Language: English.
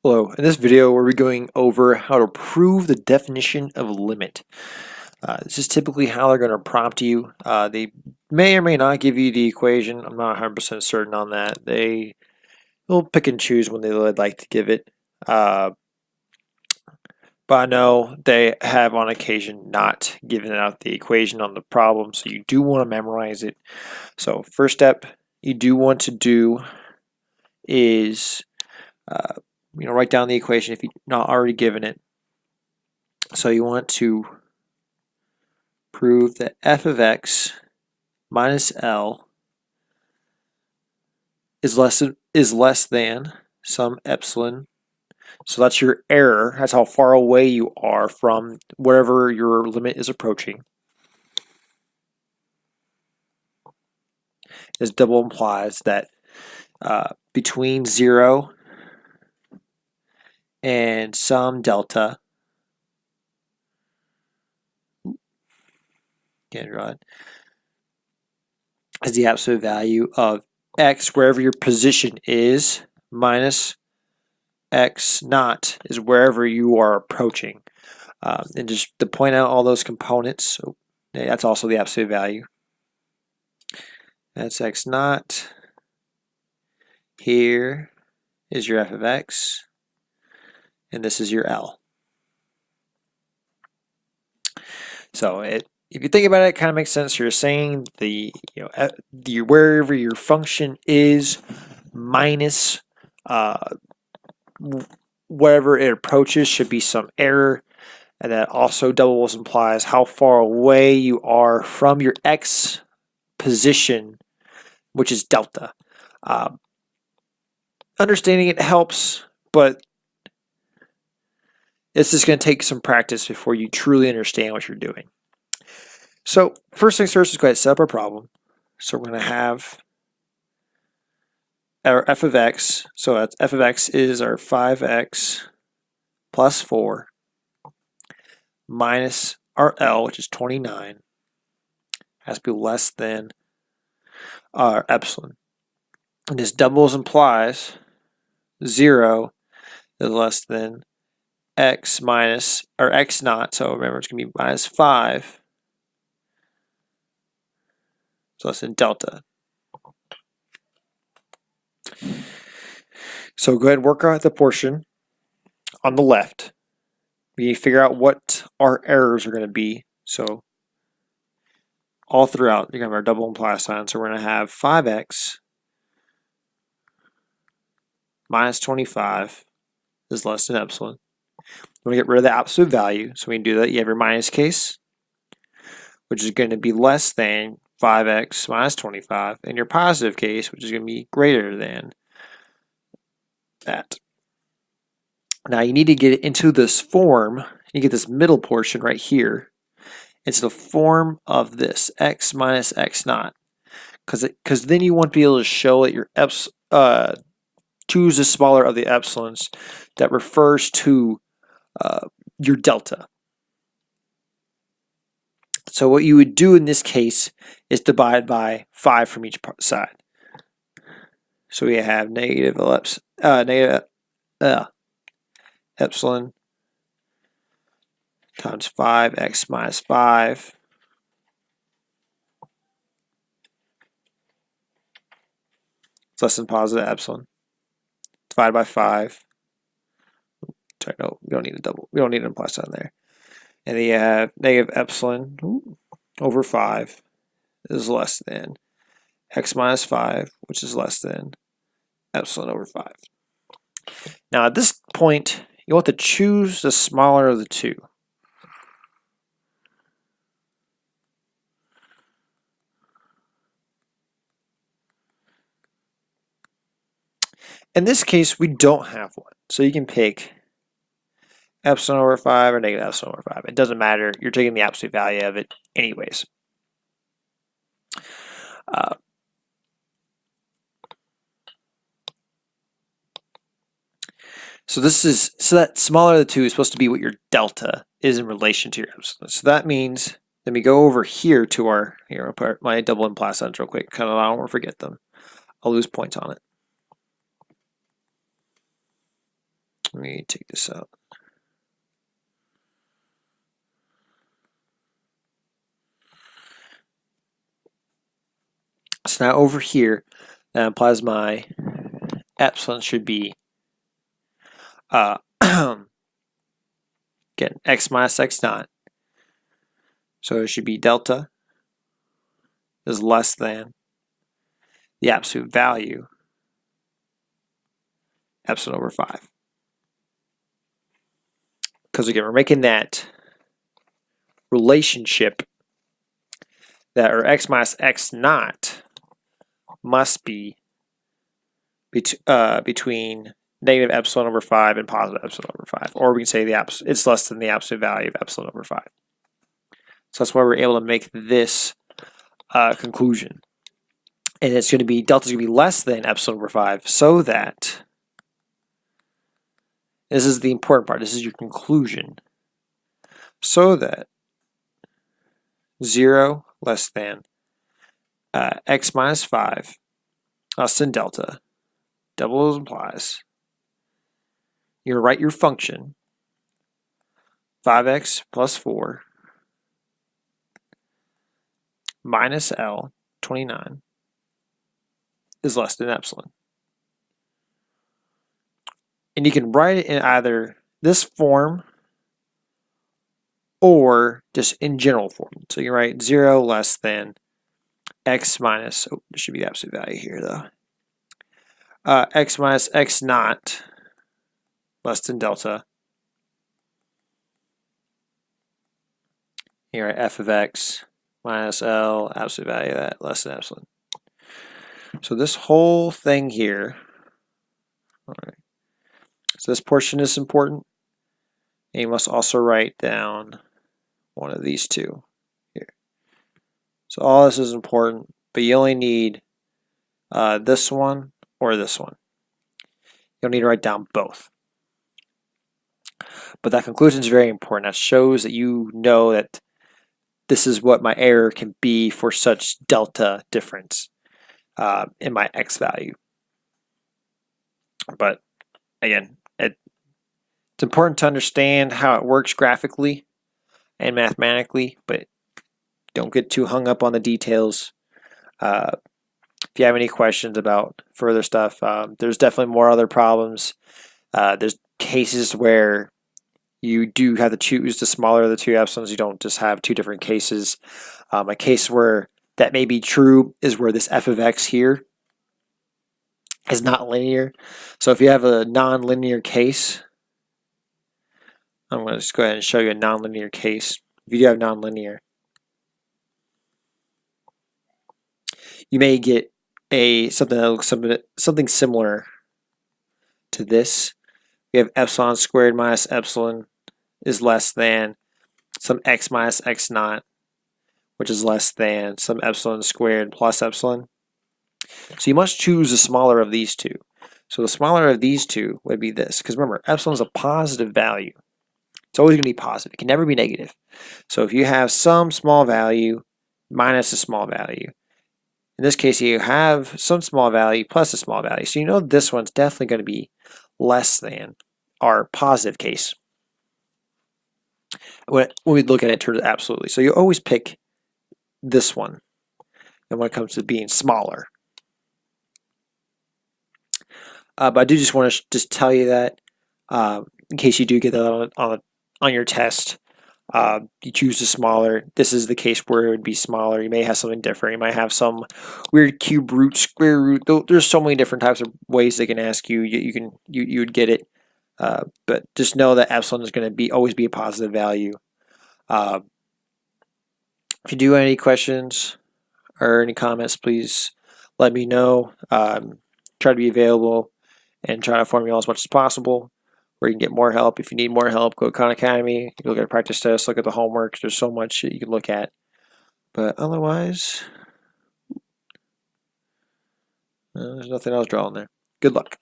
Hello, in this video we'll be going over how to prove the definition of limit. This is typically how they're going to prompt you. They may or may not give you the equation. I'm not 100% certain on that. They'll pick and choose when they would like to give it. But I know they have on occasion not given out the equation on the problem, so you do want to memorize it. So first step you do want to do is write down the equation if you're not already given it. So you want to prove that f of x minus L is less than some epsilon. So that's your error. That's how far away you are from wherever your limit is approaching. This double implies that between 0 and some delta, can't draw it, is the absolute value of x wherever your position is, minus x naught is wherever you are approaching. And just to point out all those components, so that's also the absolute value. That's x naught. Here is your f of x, and this is your L. So if you think about it, it kind of makes sense. You're saying wherever your function is minus wherever it approaches should be some error, and that also doubles implies how far away you are from your x position, which is delta. Understanding it helps, but it's just going to take some practice before you truly understand what you're doing. So first things first, let's go ahead and set up our problem. So we're going to have our f of x. So that's f of x is our 5x plus 4 minus our L, which is 29, has to be less than our epsilon. And this doubles implies 0 is less than x minus, or x naught, so remember it's going to be minus 5, so less than delta. So go ahead and work out the portion on the left. We need to figure out what our errors are going to be. So all throughout, you're going to have our double imply sign. So we're going to have 5x minus 25 is less than epsilon. We're going to get rid of the absolute value. So we can do that. You have your minus case, which is going to be less than 5x minus 25, and your positive case, which is going to be greater than that. Now you need to get it into this form. You get this middle portion right here. It's the form of this x minus x naught, because then you won't be able to show that your choose the smaller of the epsilons that refers to your delta. So what you would do in this case is divide by 5 from each side. So we have negative epsilon times 5x minus 5 it's less than positive epsilon divided by 5. Sorry, no, we don't need a double. We don't need an imply sign there. And then you have negative epsilon over 5 is less than x minus 5, which is less than epsilon over 5. Now at this point, you want to choose the smaller of the two. In this case, we don't have one. So you can pick epsilon over 5 or negative epsilon over 5. It doesn't matter. You're taking the absolute value of it anyways. So that smaller of the two is supposed to be what your delta is in relation to your epsilon. So that means, let me go over here to our, here I'll put my double imply signs real quick, because I don't want to forget them. I'll lose points on it. Let me take this out. So now over here, that implies my epsilon should be again, x minus x naught. So it should be delta is less than the absolute value, epsilon over 5. Because again, we're making that relationship that our x minus x naught must be between negative epsilon over 5 and positive epsilon over 5. Or we can say it's less than the absolute value of epsilon over 5. So that's why we're able to make this conclusion. And it's going to be, delta is going to be less than epsilon over 5, so that, this is the important part, this is your conclusion, so that 0 less than x minus 5 less than delta, double implies, you're going to write your function, 5x plus 4 minus L, 29, is less than epsilon. And you can write it in either this form or just in general form. So you can write 0 less than x minus, oh, there should be the absolute value here though. X minus x naught less than delta. You write f of x minus L, absolute value of that, less than epsilon. So this whole thing here, all right. So this portion is important. And you must also write down one of these two here. So all this is important, but you only need this one or this one. You don't need to write down both. But that conclusion is very important. That shows that you know that this is what my error can be for such delta difference in my x value. But again, it's important to understand how it works graphically and mathematically, but don't get too hung up on the details. If you have any questions about further stuff, there's definitely more other problems. There's cases where you do have to choose the smaller of the two epsilons. You don't just have two different cases. A case where that may be true is where this f of x here is not linear. So if you have a non-linear case, I'm going to just go ahead and show you a non-linear case. If you do have non-linear, you may get something that looks something similar to this. We have epsilon squared minus epsilon is less than some x minus x naught, which is less than some epsilon squared plus epsilon. So you must choose the smaller of these two. So the smaller of these two would be this, because remember, epsilon is a positive value. It's always going to be positive. It can never be negative. So if you have some small value minus a small value, in this case you have some small value plus a small value. So you know this one's definitely going to be less than our positive case when we look at it in terms of absolutely. So you always pick this one and when it comes to being smaller. But I do just want to just tell you that in case you do get that on your test, you choose the smaller. This is the case where it would be smaller. You may have something different. You might have some weird cube root, square root. There's so many different types of ways they can ask you. You would get it. But just know that epsilon is going to always be a positive value. If you do have any questions or any comments, please let me know. Try to be available and try to inform you all as much as possible. Or you can get more help. If you need more help, go to Khan Academy. Look at a practice test, look at the homework. There's so much that you can look at. But otherwise, there's nothing else drawn there. Good luck.